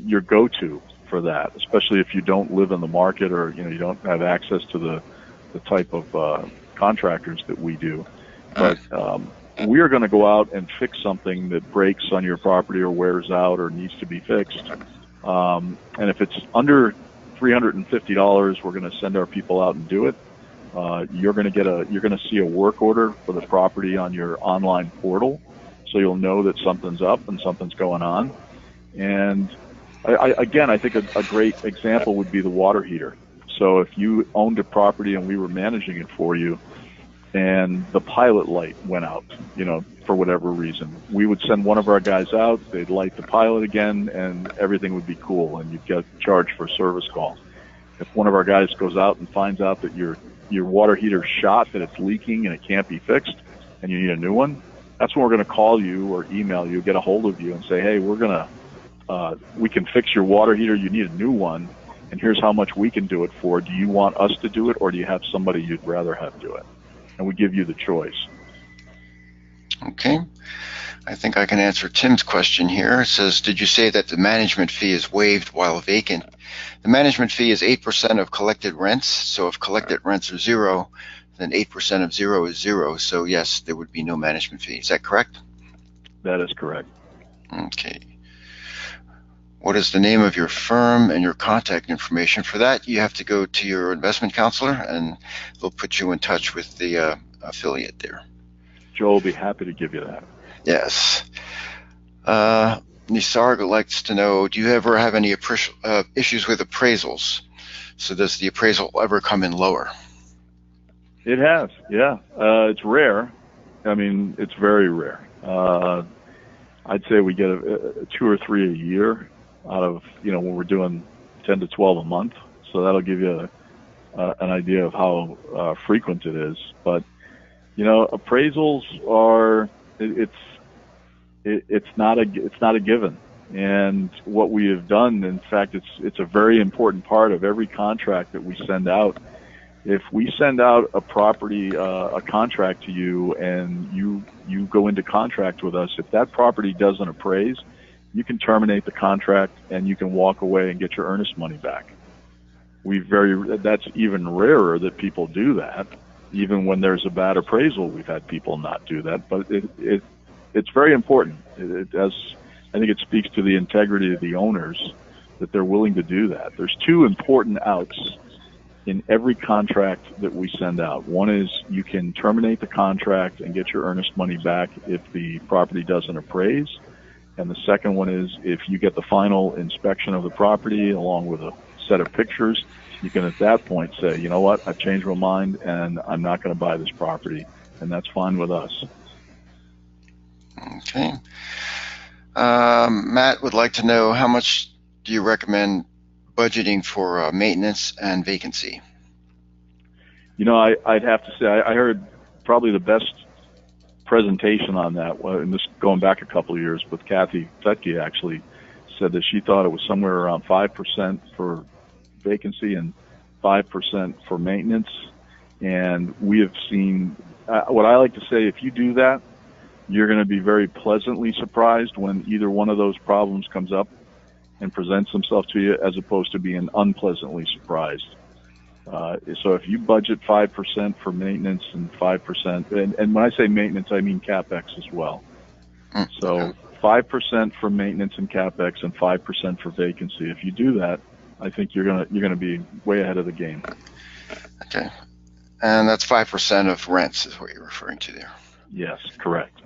Speaker 2: your go-to for that, especially if you don't live in the market or you don't have access to the type of contractors that we do. But we are going to go out and fix something that breaks on your property or wears out or needs to be fixed. And if it's under $350, we're going to send our people out and do it. You're going to see a work order for the property on your online portal, so you'll know that something's up and something's going on. And I think a great example would be the water heater. So if you owned a property and we were managing it for you, and the pilot light went out, for whatever reason, we would send one of our guys out, they'd light the pilot again, and everything would be cool, and you'd get charged for a service call. If one of our guys goes out and finds out that your water heater's shot, that it's leaking and it can't be fixed, and you need a new one, that's when we're going to call you or email you, get a hold of you, and say, hey, we can fix your water heater, you need a new one, and here's how much we can do it for. Do you want us to do it, or do you have somebody you'd rather have do it? And we give you the choice.
Speaker 1: Okay. I think I can answer Tim's question here. It says, did you say that the management fee is waived while vacant? The management fee is 8% of collected rents. So if collected rents are 0, then 8% of 0 is 0. So yes, there would be no management fee. Is that correct?
Speaker 2: That is correct.
Speaker 1: Okay. What is the name of your firm and your contact information? For that, you have to go to your investment counselor, and they'll put you in touch with the affiliate there.
Speaker 2: Joe will be happy to give you that.
Speaker 1: Yes. Nisarg likes to know, do you ever have any issues with appraisals? So does the appraisal ever come in lower?
Speaker 2: It has, yeah. It's rare. I mean, it's very rare. I'd say we get 2 or 3 a year out of, when we're doing 10 to 12 a month. So that'll give you an idea of how frequent it is. But, appraisals are, it's not a given. And what we have done, in fact, it's a very important part of every contract that we send out. If we send out a property, a contract to you, and you go into contract with us, if that property doesn't appraise, you can terminate the contract and you can walk away and get your earnest money back. That's even rarer that people do that. Even when there's a bad appraisal, we've had people not do that. But it's very important. I think it speaks to the integrity of the owners that they're willing to do that. There's 2 important outs in every contract that we send out. One is you can terminate the contract and get your earnest money back if the property doesn't appraise. And the second one is if you get the final inspection of the property along with a set of pictures, you can at that point say, you know what, I've changed my mind and I'm not going to buy this property. And that's fine with us.
Speaker 1: Okay. Matt would like to know, how much do you recommend budgeting for maintenance and vacancy?
Speaker 2: I'd have to say I heard probably the best presentation on that, and this going back a couple of years, with Kathy Fetke actually said that she thought it was somewhere around 5% for vacancy and 5% for maintenance. And we have seen, what I like to say, if you do that, you're going to be very pleasantly surprised when either one of those problems comes up and presents themselves to you, as opposed to being unpleasantly surprised. So if you budget 5% for maintenance and 5%, and when I say maintenance, I mean CapEx as well. So 5% for maintenance and CapEx and 5% for vacancy. If you do that, I think you're gonna be way ahead of the game.
Speaker 1: Okay. And that's 5% of rents is what you're referring to there.
Speaker 2: Yes, correct.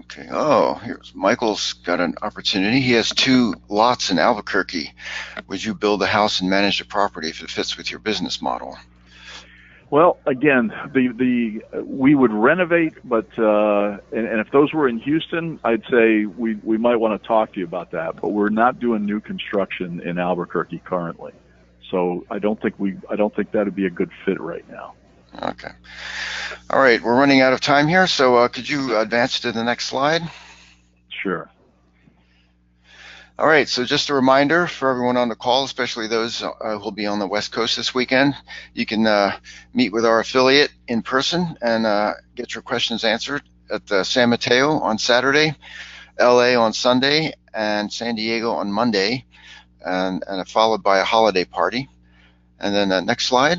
Speaker 1: Okay. Oh, here's Michael's got an opportunity. He has 2 lots in Albuquerque. Would you build a house and manage the property if it fits with your business model?
Speaker 2: Well, again, we would renovate, but and if those were in Houston, I'd say we might want to talk to you about that. But we're not doing new construction in Albuquerque currently, so I don't think that'd be a good fit right now.
Speaker 1: Okay. All right, we're running out of time here, so could you advance to the next slide?
Speaker 2: Sure.
Speaker 1: All right, so just a reminder for everyone on the call, especially those who will be on the West Coast this weekend, you can meet with our affiliate in person and get your questions answered at San Mateo on Saturday, LA on Sunday, and San Diego on Monday, and followed by a holiday party. And then next slide.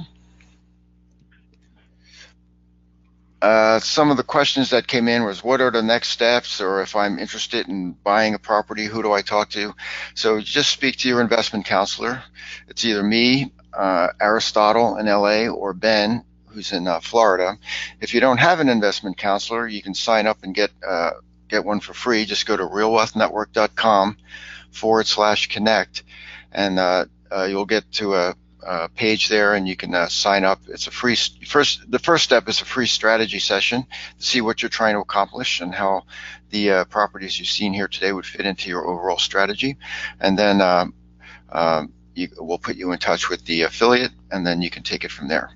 Speaker 1: Some of the questions that came in was, what are the next steps, or if I'm interested in buying a property, who do I talk to? So just speak to your investment counselor. It's either me, Aristotle in LA, or Ben, who's in Florida. If you don't have an investment counselor, you can sign up and get one for free. Just go to realwealthnetwork.com/connect, and you'll get to a page there, and you can sign up. It's a free the first step is a free strategy session to see what you're trying to accomplish and how the properties you've seen here today would fit into your overall strategy. And then we'll put you in touch with the affiliate, and then you can take it from there.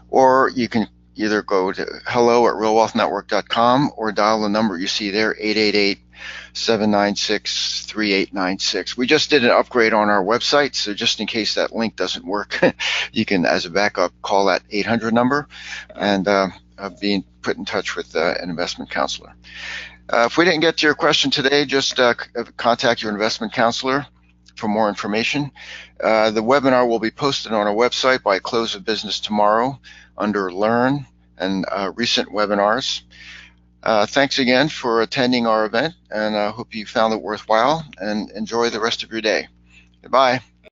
Speaker 1: Or you can either go to hello@realwealthnetwork.com or dial the number you see there, 888-796-3896. We just did an upgrade on our website, so just in case that link doesn't work, you can, as a backup, call that 800 number and be put in touch with an investment counselor. If we didn't get to your question today, just contact your investment counselor for more information. The webinar will be posted on our website by close of business tomorrow under Learn and Recent Webinars. Thanks again for attending our event, and I hope you found it worthwhile, and enjoy the rest of your day. Goodbye.